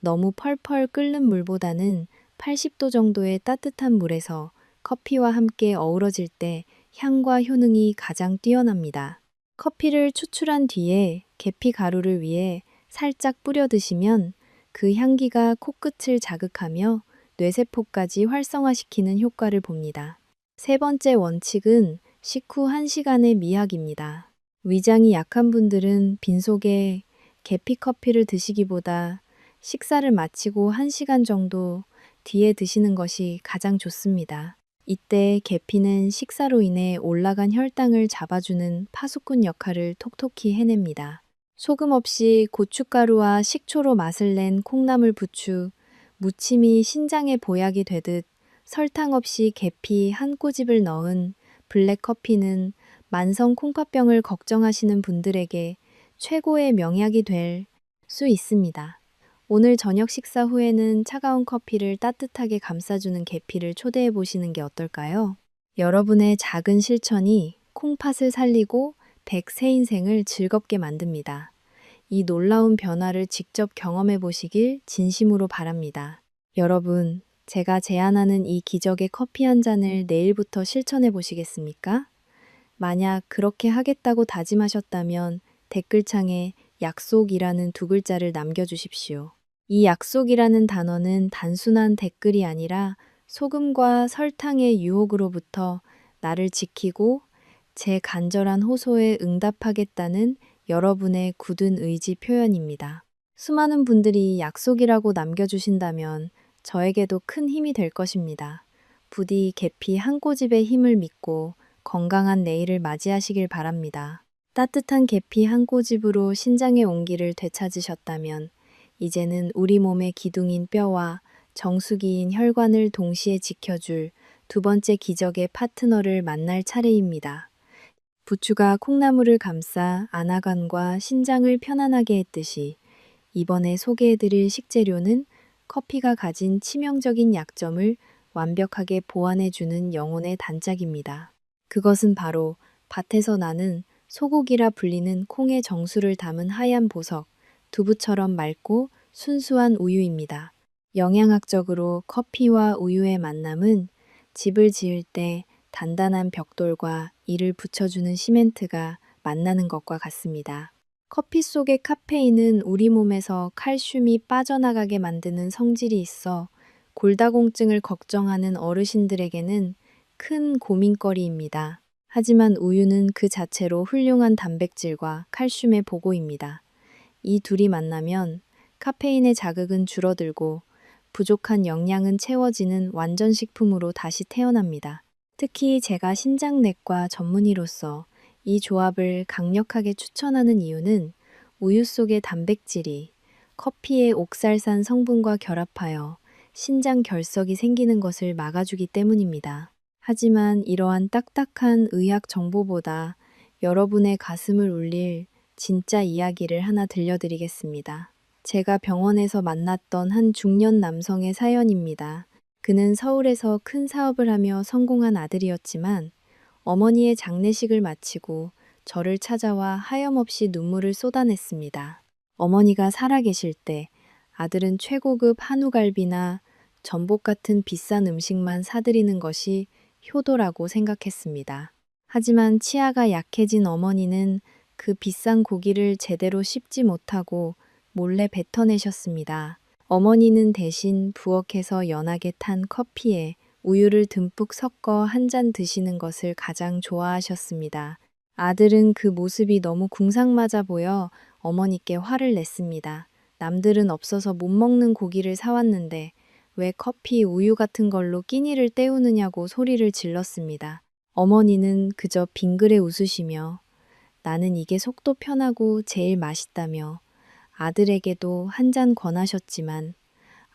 너무 펄펄 끓는 물보다는 80도 정도의 따뜻한 물에서 커피와 함께 어우러질 때 향과 효능이 가장 뛰어납니다. 커피를 추출한 뒤에 계피 가루를 위해 살짝 뿌려 드시면 그 향기가 코끝을 자극하며 뇌세포까지 활성화시키는 효과를 봅니다. 세 번째 원칙은 식후 1시간의 미학입니다. 위장이 약한 분들은 빈속에 계피 커피를 드시기보다 식사를 마치고 1시간 정도 뒤에 드시는 것이 가장 좋습니다. 이때 계피는 식사로 인해 올라간 혈당을 잡아주는 파수꾼 역할을 톡톡히 해냅니다. 소금 없이 고춧가루와 식초로 맛을 낸 콩나물 부추, 무침이 신장에 보약이 되듯 설탕 없이 계피 한 꼬집을 넣은 블랙커피는 만성 콩팥병을 걱정하시는 분들에게 최고의 명약이 될 수 있습니다. 오늘 저녁 식사 후에는 차가운 커피를 따뜻하게 감싸주는 계피를 초대해 보시는 게 어떨까요? 여러분의 작은 실천이 콩팥을 살리고 100세 인생을 즐겁게 만듭니다. 이 놀라운 변화를 직접 경험해 보시길 진심으로 바랍니다. 여러분, 제가 제안하는 이 기적의 커피 한 잔을 내일부터 실천해 보시겠습니까? 만약 그렇게 하겠다고 다짐하셨다면 댓글창에 약속이라는 두 글자를 남겨주십시오. 이 약속이라는 단어는 단순한 댓글이 아니라 소금과 설탕의 유혹으로부터 나를 지키고 제 간절한 호소에 응답하겠다는 여러분의 굳은 의지 표현입니다. 수많은 분들이 약속이라고 남겨주신다면 저에게도 큰 힘이 될 것입니다. 부디 계피 한 꼬집의 힘을 믿고 건강한 내일을 맞이하시길 바랍니다. 따뜻한 계피 한 꼬집으로 신장의 온기를 되찾으셨다면 이제는 우리 몸의 기둥인 뼈와 정수기인 혈관을 동시에 지켜줄 두 번째 기적의 파트너를 만날 차례입니다. 부추가 콩나물을 감싸 안아간과 신장을 편안하게 했듯이 이번에 소개해드릴 식재료는 커피가 가진 치명적인 약점을 완벽하게 보완해주는 영혼의 단짝입니다. 그것은 바로 밭에서 나는 소고기라 불리는 콩의 정수를 담은 하얀 보석, 두부처럼 맑고 순수한 우유입니다. 영양학적으로 커피와 우유의 만남은 집을 지을 때 단단한 벽돌과 이를 붙여주는 시멘트가 만나는 것과 같습니다. 커피 속의 카페인은 우리 몸에서 칼슘이 빠져나가게 만드는 성질이 있어 골다공증을 걱정하는 어르신들에게는 큰 고민거리입니다. 하지만 우유는 그 자체로 훌륭한 단백질과 칼슘의 보고입니다. 이 둘이 만나면 카페인의 자극은 줄어들고 부족한 영양은 채워지는 완전 식품으로 다시 태어납니다. 특히 제가 신장내과 전문의로서 이 조합을 강력하게 추천하는 이유는 우유 속의 단백질이 커피의 옥살산 성분과 결합하여 신장 결석이 생기는 것을 막아주기 때문입니다. 하지만 이러한 딱딱한 의학 정보보다 여러분의 가슴을 울릴 진짜 이야기를 하나 들려드리겠습니다. 제가 병원에서 만났던 한 중년 남성의 사연입니다. 그는 서울에서 큰 사업을 하며 성공한 아들이었지만 어머니의 장례식을 마치고 저를 찾아와 하염없이 눈물을 쏟아냈습니다. 어머니가 살아계실 때 아들은 최고급 한우갈비나 전복 같은 비싼 음식만 사드리는 것이 효도라고 생각했습니다. 하지만 치아가 약해진 어머니는 그 비싼 고기를 제대로 씹지 못하고 몰래 뱉어내셨습니다. 어머니는 대신 부엌에서 연하게 탄 커피에 우유를 듬뿍 섞어 한 잔 드시는 것을 가장 좋아하셨습니다. 아들은 그 모습이 너무 궁상맞아 보여 어머니께 화를 냈습니다. 남들은 없어서 못 먹는 고기를 사왔는데 왜 커피, 우유 같은 걸로 끼니를 때우느냐고 소리를 질렀습니다. 어머니는 그저 빙그레 웃으시며 나는 이게 속도 편하고 제일 맛있다며 아들에게도 한 잔 권하셨지만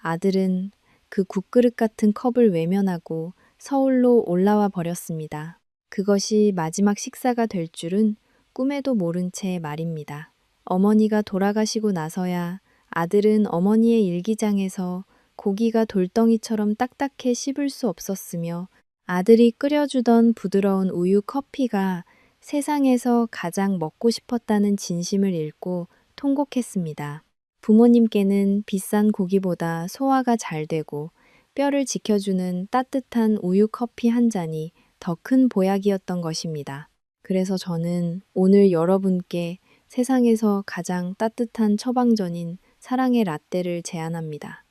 아들은 그 국그릇 같은 컵을 외면하고 서울로 올라와 버렸습니다. 그것이 마지막 식사가 될 줄은 꿈에도 모른 채 말입니다. 어머니가 돌아가시고 나서야 아들은 어머니의 일기장에서 고기가 돌덩이처럼 딱딱해 씹을 수 없었으며 아들이 끓여주던 부드러운 우유 커피가 세상에서 가장 먹고 싶었다는 진심을 읽고 통곡했습니다. 부모님께는 비싼 고기보다 소화가 잘 되고 뼈를 지켜주는 따뜻한 우유 커피 한 잔이 더 큰 보약이었던 것입니다. 그래서 저는 오늘 여러분께 세상에서 가장 따뜻한 처방전인 사랑의 라떼를 제안합니다.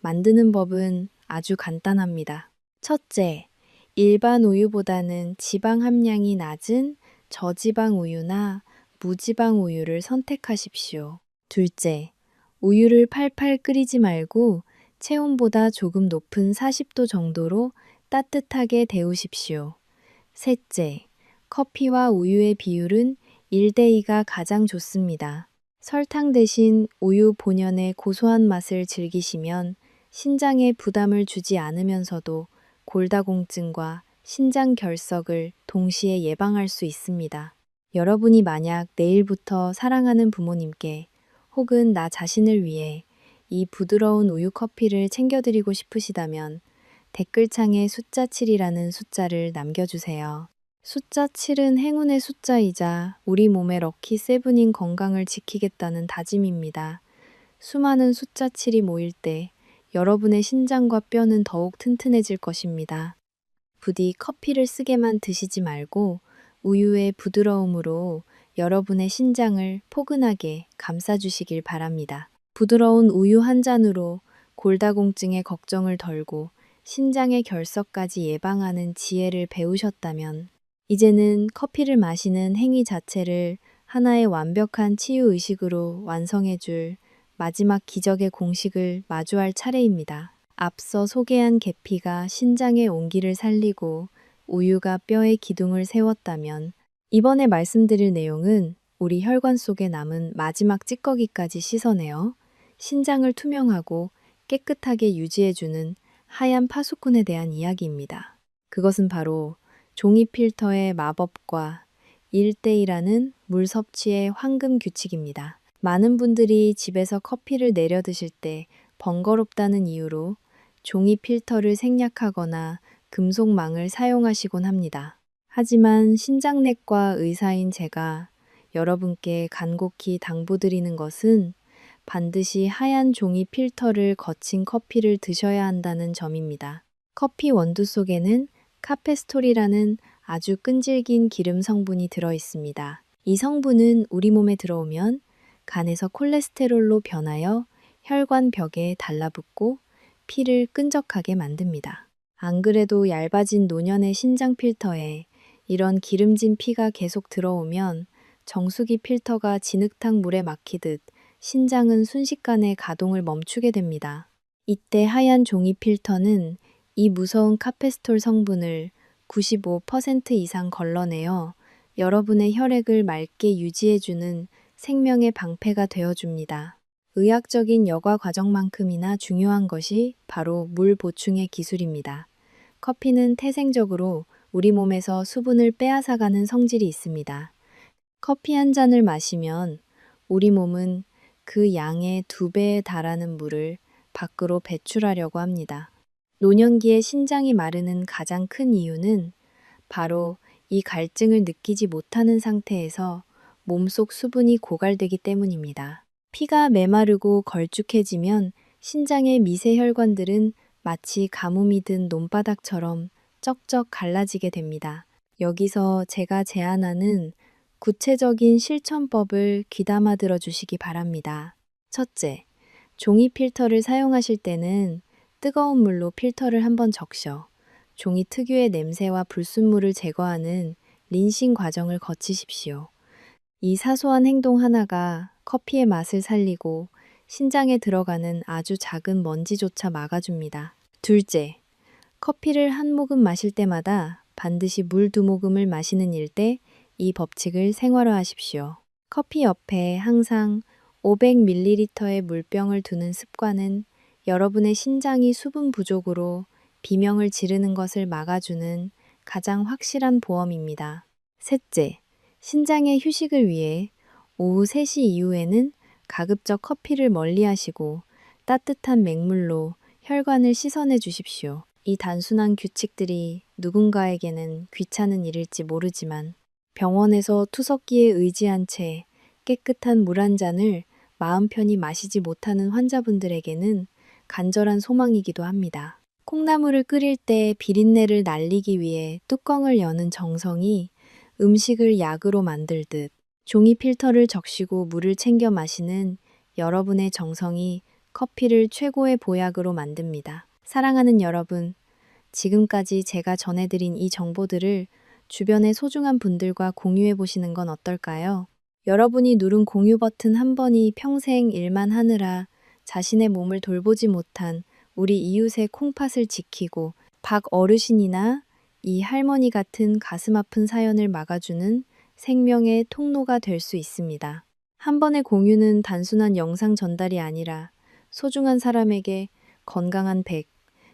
만드는 법은 아주 간단합니다. 첫째, 일반 우유보다는 지방 함량이 낮은 저지방 우유나 무지방 우유를 선택하십시오. 둘째, 우유를 팔팔 끓이지 말고 체온보다 조금 높은 40도 정도로 따뜻하게 데우십시오. 셋째, 커피와 우유의 비율은 1대2가 가장 좋습니다. 설탕 대신 우유 본연의 고소한 맛을 즐기시면 신장에 부담을 주지 않으면서도 골다공증과 신장 결석을 동시에 예방할 수 있습니다. 여러분이 만약 내일부터 사랑하는 부모님께 혹은 나 자신을 위해 이 부드러운 우유 커피를 챙겨드리고 싶으시다면 댓글창에 숫자 7이라는 숫자를 남겨주세요. 숫자 7은 행운의 숫자이자 우리 몸의 럭키 세븐인 건강을 지키겠다는 다짐입니다. 수많은 숫자 7이 모일 때 여러분의 신장과 뼈는 더욱 튼튼해질 것입니다. 부디 커피를 쓰게만 드시지 말고 우유의 부드러움으로 여러분의 신장을 포근하게 감싸주시길 바랍니다. 부드러운 우유 한 잔으로 골다공증의 걱정을 덜고 신장의 결석까지 예방하는 지혜를 배우셨다면 이제는 커피를 마시는 행위 자체를 하나의 완벽한 치유 의식으로 완성해줄 마지막 기적의 공식을 마주할 차례입니다. 앞서 소개한 계피가 신장의 온기를 살리고 우유가 뼈의 기둥을 세웠다면 이번에 말씀드릴 내용은 우리 혈관 속에 남은 마지막 찌꺼기까지 씻어내어 신장을 투명하고 깨끗하게 유지해주는 하얀 파수꾼에 대한 이야기입니다. 그것은 바로 종이 필터의 마법과 1대1라는 물 섭취의 황금 규칙입니다. 많은 분들이 집에서 커피를 내려 드실 때 번거롭다는 이유로 종이 필터를 생략하거나 금속망을 사용하시곤 합니다. 하지만 신장내과 의사인 제가 여러분께 간곡히 당부드리는 것은 반드시 하얀 종이 필터를 거친 커피를 드셔야 한다는 점입니다. 커피 원두 속에는 카페스톨이라는 아주 끈질긴 기름 성분이 들어 있습니다. 이 성분은 우리 몸에 들어오면 간에서 콜레스테롤로 변하여 혈관 벽에 달라붙고 피를 끈적하게 만듭니다. 안 그래도 얇아진 노년의 신장 필터에 이런 기름진 피가 계속 들어오면 정수기 필터가 진흙탕 물에 막히듯 신장은 순식간에 가동을 멈추게 됩니다. 이때 하얀 종이 필터는 이 무서운 카페스톨 성분을 95% 이상 걸러내어 여러분의 혈액을 맑게 유지해주는 생명의 방패가 되어줍니다. 의학적인 여과 과정만큼이나 중요한 것이 바로 물 보충의 기술입니다. 커피는 태생적으로 우리 몸에서 수분을 빼앗아가는 성질이 있습니다. 커피 한 잔을 마시면 우리 몸은 그 양의 2배에 달하는 물을 밖으로 배출하려고 합니다. 노년기에 신장이 마르는 가장 큰 이유는 바로 이 갈증을 느끼지 못하는 상태에서 몸속 수분이 고갈되기 때문입니다. 피가 메마르고 걸쭉해지면 신장의 미세 혈관들은 마치 가뭄이 든 논바닥처럼 쩍쩍 갈라지게 됩니다. 여기서 제가 제안하는 구체적인 실천법을 귀담아 들어주시기 바랍니다. 첫째, 종이 필터를 사용하실 때는 뜨거운 물로 필터를 한번 적셔 종이 특유의 냄새와 불순물을 제거하는 린싱 과정을 거치십시오. 이 사소한 행동 하나가 커피의 맛을 살리고 신장에 들어가는 아주 작은 먼지조차 막아줍니다. 둘째, 커피를 한 모금 마실 때마다 반드시 물 2모금을 마시는 일대 이 법칙을 생활화하십시오. 커피 옆에 항상 500ml의 물병을 두는 습관은 여러분의 신장이 수분 부족으로 비명을 지르는 것을 막아주는 가장 확실한 보험입니다. 셋째, 신장의 휴식을 위해 오후 3시 이후에는 가급적 커피를 멀리하시고 따뜻한 맹물로 혈관을 씻어내 주십시오. 이 단순한 규칙들이 누군가에게는 귀찮은 일일지 모르지만 병원에서 투석기에 의지한 채 깨끗한 물 한 잔을 마음 편히 마시지 못하는 환자분들에게는 간절한 소망이기도 합니다. 콩나물을 끓일 때 비린내를 날리기 위해 뚜껑을 여는 정성이 음식을 약으로 만들듯 종이 필터를 적시고 물을 챙겨 마시는 여러분의 정성이 커피를 최고의 보약으로 만듭니다. 사랑하는 여러분, 지금까지 제가 전해드린 이 정보들을 주변의 소중한 분들과 공유해 보시는 건 어떨까요? 여러분이 누른 공유 버튼 한 번이 평생 일만 하느라 자신의 몸을 돌보지 못한 우리 이웃의 콩팥을 지키고 박 어르신이나 이 할머니 같은 가슴 아픈 사연을 막아주는 생명의 통로가 될 수 있습니다. 한 번의 공유는 단순한 영상 전달이 아니라 소중한 사람에게 건강한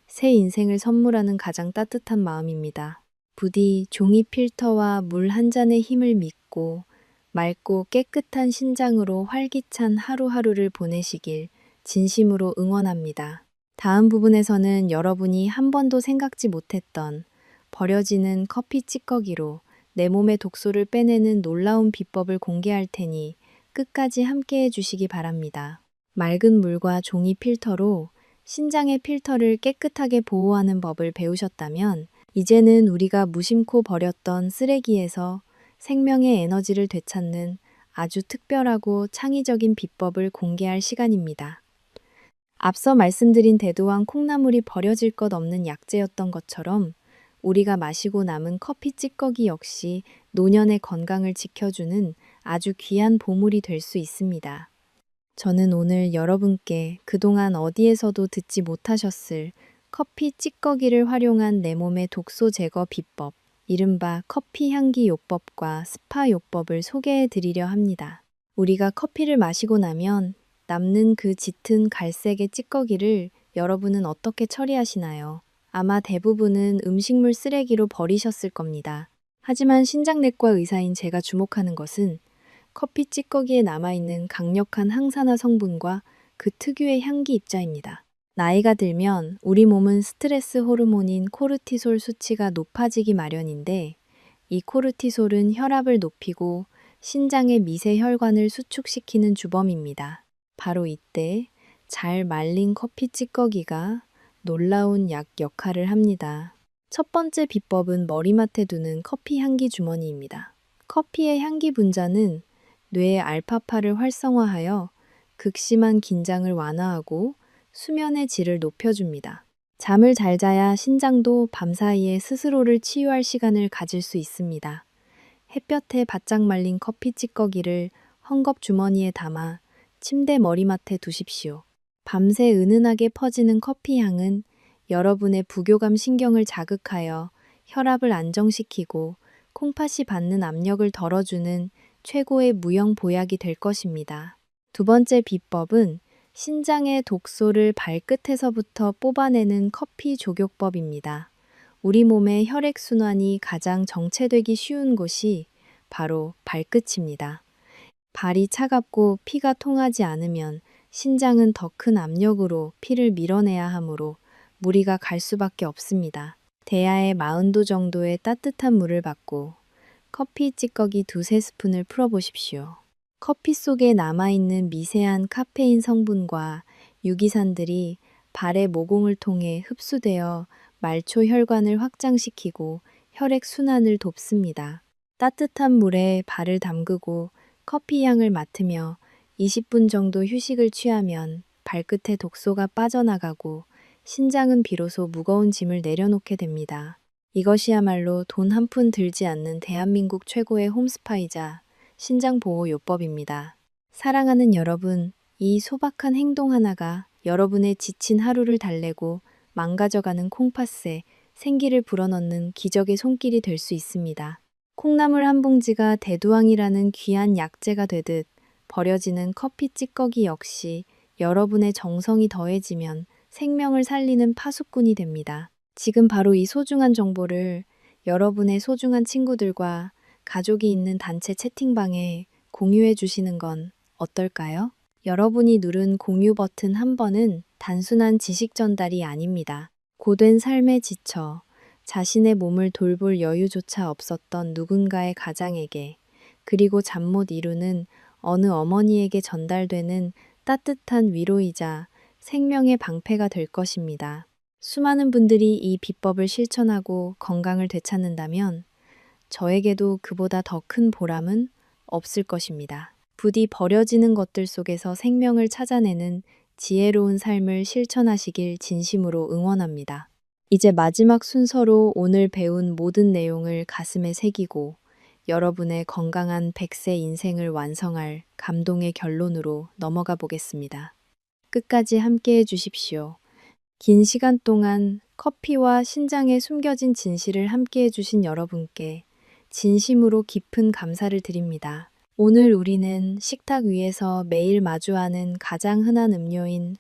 새 인생을 선물하는 가장 따뜻한 마음입니다. 부디 종이 필터와 물 한 잔의 힘을 믿고 맑고 깨끗한 심장으로 활기찬 하루하루를 보내시길 진심으로 응원합니다. 다음 부분에서는 여러분이 한 번도 생각지 못했던 버려지는 커피 찌꺼기로 내 몸의 독소를 빼내는 놀라운 비법을 공개할 테니 끝까지 함께 해주시기 바랍니다. 맑은 물과 종이 필터로 신장의 필터를 깨끗하게 보호하는 법을 배우셨다면 이제는 우리가 무심코 버렸던 쓰레기에서 생명의 에너지를 되찾는 아주 특별하고 창의적인 비법을 공개할 시간입니다. 앞서 말씀드린 대도왕 콩나물이 버려질 것 없는 약재였던 것처럼 우리가 마시고 남은 커피 찌꺼기 역시 노년의 건강을 지켜주는 아주 귀한 보물이 될 수 있습니다. 저는 오늘 여러분께 그동안 어디에서도 듣지 못하셨을 커피 찌꺼기를 활용한 내 몸의 독소 제거 비법, 이른바 커피 향기 요법과 스파 요법을 소개해 드리려 합니다. 우리가 커피를 마시고 나면 남는 그 짙은 갈색의 찌꺼기를 여러분은 어떻게 처리하시나요? 아마 대부분은 음식물 쓰레기로 버리셨을 겁니다. 하지만 신장내과 의사인 제가 주목하는 것은 커피 찌꺼기에 남아있는 강력한 항산화 성분과 그 특유의 향기 입자입니다. 나이가 들면 우리 몸은 스트레스 호르몬인 코르티솔 수치가 높아지기 마련인데 이 코르티솔은 혈압을 높이고 신장의 미세 혈관을 수축시키는 주범입니다. 바로 이때 잘 말린 커피 찌꺼기가 놀라운 약 역할을 합니다. 첫 번째 비법은 머리맡에 두는 커피 향기 주머니입니다. 커피의 향기 분자는 뇌의 알파파를 활성화하여 극심한 긴장을 완화하고 수면의 질을 높여줍니다. 잠을 잘 자야 신장도 밤사이에 스스로를 치유할 시간을 가질 수 있습니다. 햇볕에 바짝 말린 커피 찌꺼기를 헝겊 주머니에 담아 침대 머리맡에 두십시오. 밤새 은은하게 퍼지는 커피 향은 여러분의 부교감 신경을 자극하여 혈압을 안정시키고 콩팥이 받는 압력을 덜어주는 최고의 무형 보약이 될 것입니다. 두 번째 비법은 신장의 독소를 발끝에서부터 뽑아내는 커피 조격법입니다. 우리 몸의 혈액순환이 가장 정체되기 쉬운 곳이 바로 발끝입니다. 발이 차갑고 피가 통하지 않으면 신장은 더 큰 압력으로 피를 밀어내야 하므로 무리가 갈 수밖에 없습니다. 대야에 40도 정도의 따뜻한 물을 받고 커피 찌꺼기 2~3스푼을 풀어보십시오. 커피 속에 남아있는 미세한 카페인 성분과 유기산들이 발의 모공을 통해 흡수되어 말초 혈관을 확장시키고 혈액 순환을 돕습니다. 따뜻한 물에 발을 담그고 커피 향을 맡으며 20분 정도 휴식을 취하면 발끝의 독소가 빠져나가고 신장은 비로소 무거운 짐을 내려놓게 됩니다. 이것이야말로 돈 한 푼 들지 않는 대한민국 최고의 홈스파이자 신장보호 요법입니다. 사랑하는 여러분, 이 소박한 행동 하나가 여러분의 지친 하루를 달래고 망가져가는 콩팥에 생기를 불어넣는 기적의 손길이 될 수 있습니다. 콩나물 한 봉지가 대두왕이라는 귀한 약재가 되듯 버려지는 커피 찌꺼기 역시 여러분의 정성이 더해지면 생명을 살리는 파수꾼이 됩니다. 지금 바로 이 소중한 정보를 여러분의 소중한 친구들과 가족이 있는 단체 채팅방에 공유해 주시는 건 어떨까요? 여러분이 누른 공유 버튼 한 번은 단순한 지식 전달이 아닙니다. 고된 삶에 지쳐 자신의 몸을 돌볼 여유조차 없었던 누군가의 가장에게, 그리고 잠 못 이루는 어느 어머니에게 전달되는 따뜻한 위로이자 생명의 방패가 될 것입니다. 수많은 분들이 이 비법을 실천하고 건강을 되찾는다면 저에게도 그보다 더 큰 보람은 없을 것입니다. 부디 버려지는 것들 속에서 생명을 찾아내는 지혜로운 삶을 실천하시길 진심으로 응원합니다. 이제 마지막 순서로 오늘 배운 모든 내용을 가슴에 새기고 여러분의 건강한 100세 인생을 완성할 감동의 결론으로 넘어가 보겠습니다. 끝까지 함께 해주십시오. 긴 시간 동안 커피와 신장에 숨겨진 진실을 함께 해주신 여러분께 진심으로 깊은 감사를 드립니다. 오늘 우리는 식탁 위에서 매일 마주하는 가장 흔한 음료인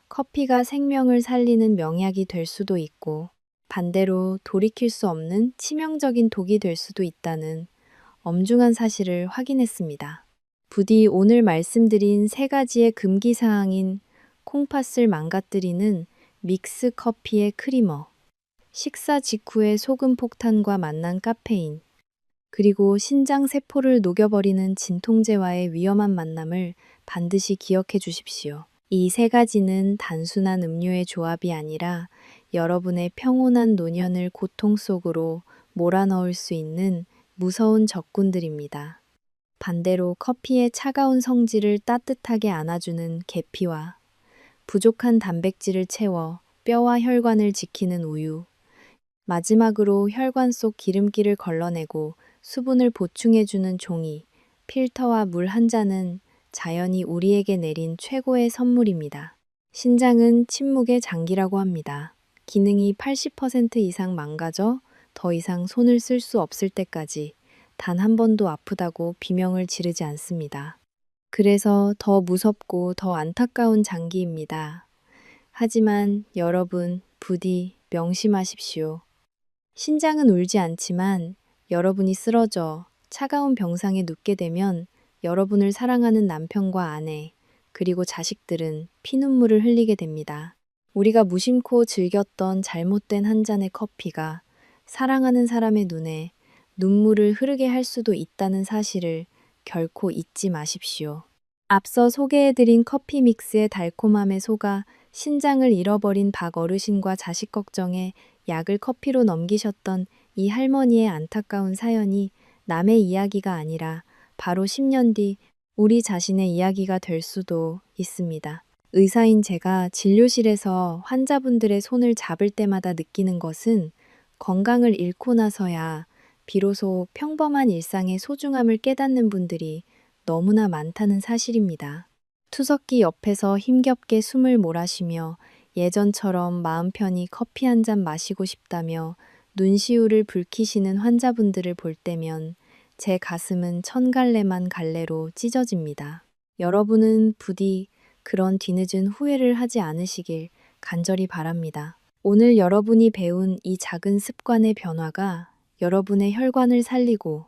커피가 생명을 살리는 명약이 될 수도 있고 반대로 돌이킬 수 없는 치명적인 독이 될 수도 있다는 엄중한 사실을 확인했습니다. 부디 오늘 말씀드린 세 가지의 금기 사항인 콩팥을 망가뜨리는 믹스 커피의 크리머, 식사 직후의 소금 폭탄과 만난 카페인, 그리고 신장 세포를 녹여버리는 진통제와의 위험한 만남을 반드시 기억해 주십시오. 이 세 가지는 단순한 음료의 조합이 아니라 여러분의 평온한 노년을 고통 속으로 몰아넣을 수 있는 무서운 적군들입니다. 반대로 커피의 차가운 성질을 따뜻하게 안아주는 계피와 부족한 단백질을 채워 뼈와 혈관을 지키는 우유, 마지막으로 혈관 속 기름기를 걸러내고 수분을 보충해주는 종이, 필터와 물 한 잔은 자연이 우리에게 내린 최고의 선물입니다. 신장은 침묵의 장기라고 합니다. 기능이 80% 이상 망가져 더 이상 손을 쓸 수 없을 때까지 단 한 번도 아프다고 비명을 지르지 않습니다. 그래서 더 무섭고 더 안타까운 장기입니다. 하지만 여러분, 부디 명심하십시오. 신장은 울지 않지만 여러분이 쓰러져 차가운 병상에 눕게 되면 여러분을 사랑하는 남편과 아내, 그리고 자식들은 피눈물을 흘리게 됩니다. 우리가 무심코 즐겼던 잘못된 한 잔의 커피가 사랑하는 사람의 눈에 눈물을 흐르게 할 수도 있다는 사실을 결코 잊지 마십시오. 앞서 소개해드린 커피 믹스의 달콤함에 속아 신장을 잃어버린 박 어르신과 자식 걱정에 약을 커피로 넘기셨던 이 할머니의 안타까운 사연이 남의 이야기가 아니라 바로 10년 뒤 우리 자신의 이야기가 될 수도 있습니다. 의사인 제가 진료실에서 환자분들의 손을 잡을 때마다 느끼는 것은 건강을 잃고 나서야 비로소 평범한 일상의 소중함을 깨닫는 분들이 너무나 많다는 사실입니다. 투석기 옆에서 힘겹게 숨을 몰아쉬며 예전처럼 마음 편히 커피 한 잔 마시고 싶다며 눈시울을 붉히시는 환자분들을 볼 때면 제 가슴은 천갈래만 갈래로 찢어집니다. 여러분은 부디 그런 뒤늦은 후회를 하지 않으시길 간절히 바랍니다. 오늘 여러분이 배운 이 작은 습관의 변화가 여러분의 혈관을 살리고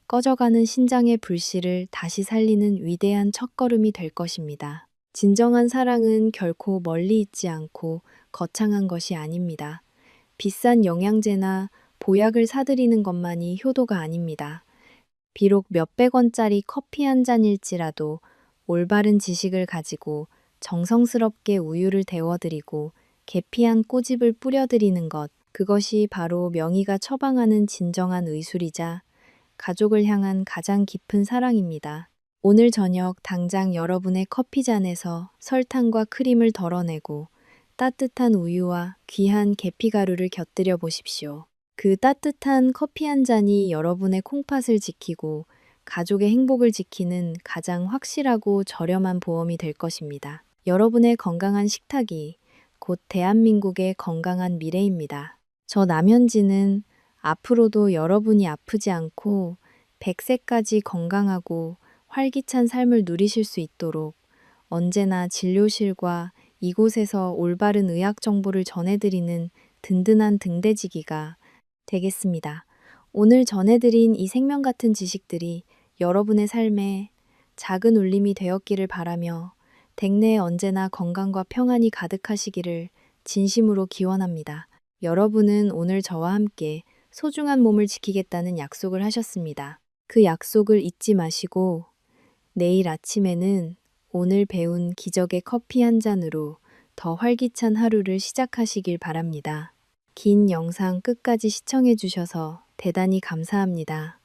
꺼져가는 신장의 불씨를 다시 살리는 위대한 첫걸음이 될 것입니다. 진정한 사랑은 결코 멀리 있지 않고 거창한 것이 아닙니다. 비싼 영양제나 보약을 사들이는 것만이 효도가 아닙니다. 비록 몇백 원짜리 커피 한 잔일지라도 올바른 지식을 가지고 정성스럽게 우유를 데워드리고 계피한 꼬집을 뿌려드리는 것, 그것이 바로 명의가 처방하는 진정한 의술이자 가족을 향한 가장 깊은 사랑입니다. 오늘 저녁 당장 여러분의 커피잔에서 설탕과 크림을 덜어내고 따뜻한 우유와 귀한 계피가루를 곁들여 보십시오. 그 따뜻한 커피 한 잔이 여러분의 콩팥을 지키고 가족의 행복을 지키는 가장 확실하고 저렴한 보험이 될 것입니다. 여러분의 건강한 식탁이 곧 대한민국의 건강한 미래입니다. 저 남현지는 앞으로도 여러분이 아프지 않고 100세까지 건강하고 활기찬 삶을 누리실 수 있도록 언제나 진료실과 이곳에서 올바른 의학 정보를 전해드리는 든든한 등대지기가 되겠습니다. 오늘 전해드린 이 생명 같은 지식들이 여러분의 삶에 작은 울림이 되었기를 바라며 댁내에 언제나 건강과 평안이 가득하시기를 진심으로 기원합니다. 여러분은 오늘 저와 함께 소중한 몸을 지키겠다는 약속을 하셨습니다. 그 약속을 잊지 마시고 내일 아침에는 오늘 배운 기적의 커피 한 잔으로 더 활기찬 하루를 시작하시길 바랍니다. 긴 영상 끝까지 시청해 주셔서 대단히 감사합니다.